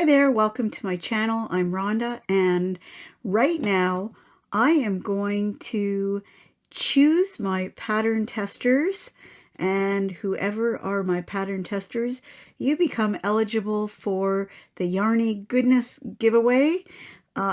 there, welcome to my channel. I'm Rhonda, and right now I am going to choose my pattern testers, and whoever are my pattern testers, you become eligible for the Yarny Goodness giveaway.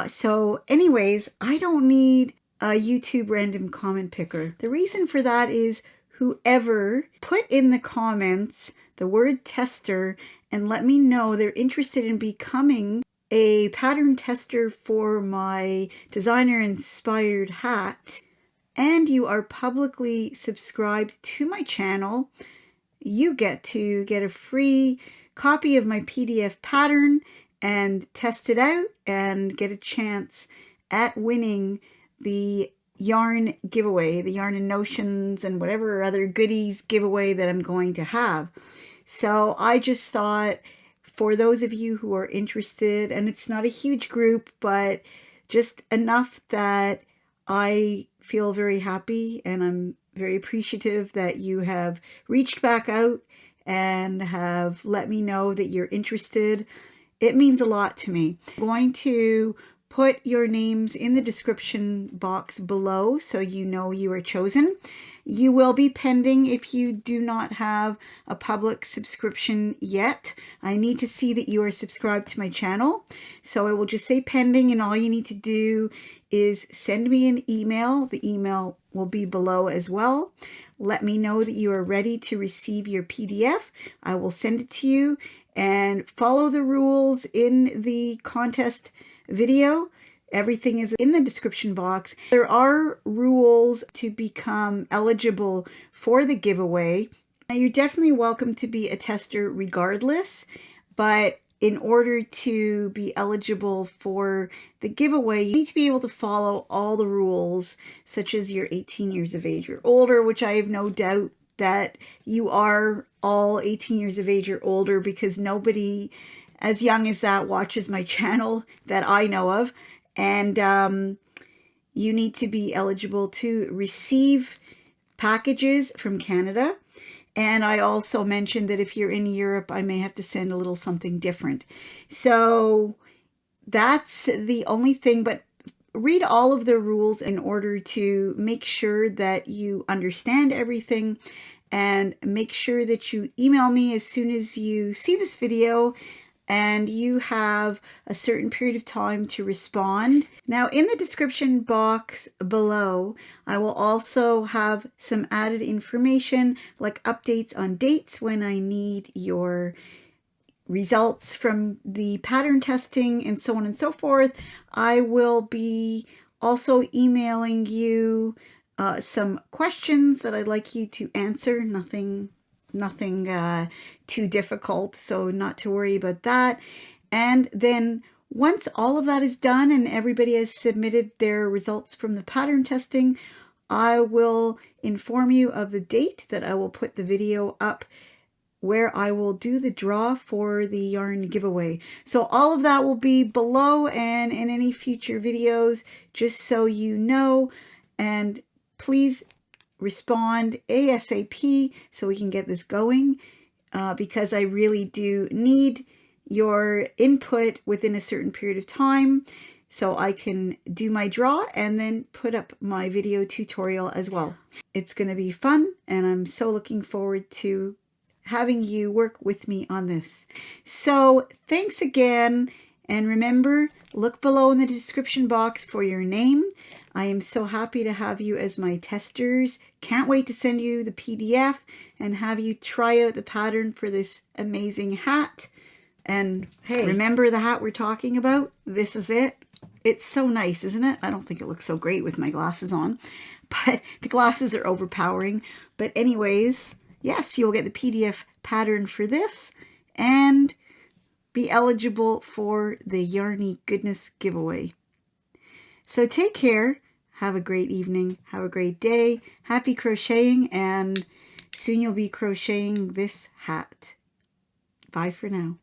So anyways, I don't need a YouTube random comment picker. The reason for that is whoever put in the comments the word tester and let me know they're interested in becoming a pattern tester for my designer inspired hat, and you are publicly subscribed to my channel, you get to get a free copy of my PDF pattern and test it out and get a chance at winning the yarn giveaway, the Yarn and Notions and whatever other goodies giveaway that I'm going to have. So I just thought, for those of you who are interested, and it's not a huge group, but just enough that I feel very happy and I'm very appreciative that you have reached back out and have let me know that you're interested. It means a lot to me. I'm going to put your names in the description box below so you know you are chosen. You will be pending if you do not have a public subscription yet. I need to see that you are subscribed to my channel. So I will just say pending, and all you need to do is send me an email. The email will be below as well. Let me know that you are ready to receive your PDF. I will send it to you, and follow the rules in the contest video. Everything is in the description box. There are rules to become eligible for the giveaway. Now, you're definitely welcome to be a tester regardless, but in order to be eligible for the giveaway, you need to be able to follow all the rules, such as you're 18 years of age or older, which I have no doubt that you are all 18 years of age or older, because nobody as young as that watches my channel that I know of. And you need to be eligible to receive packages from Canada. And I also mentioned that if you're in Europe, I may have to send a little something different. So that's the only thing, but read all of the rules in order to make sure that you understand everything, and make sure that you email me as soon as you see this video, and you have a certain period of time to respond. Now, in the description box below, I will also have some added information like updates on dates when I need your results from the pattern testing and so on and so forth. I will be also emailing you some questions that I'd like you to answer. Nothing too difficult, so not to worry about that. And then once all of that is done and everybody has submitted their results from the pattern testing, I will inform you of the date that I will put the video up where I will do the draw for the yarn giveaway. So all of that will be below and in any future videos, just so you know. And please respond ASAP so we can get this going, because I really do need your input within a certain period of time so I can do my draw and then put up my video tutorial as well. It's going to be fun, and I'm so looking forward to having you work with me on this. So thanks again, and remember, look below in the description box for your name. I am so happy to have you as my testers. Can't wait to send you the PDF and have you try out the pattern for this amazing hat. And hey, remember the hat we're talking about? This is it. It's so nice, isn't it? I don't think it looks so great with my glasses on, but the glasses are overpowering. But anyways, yes, you'll get the PDF pattern for this and be eligible for the Yarny Goodness giveaway. So take care. Have a great evening. Have a great day. Happy crocheting, and soon you'll be crocheting this hat. Bye for now.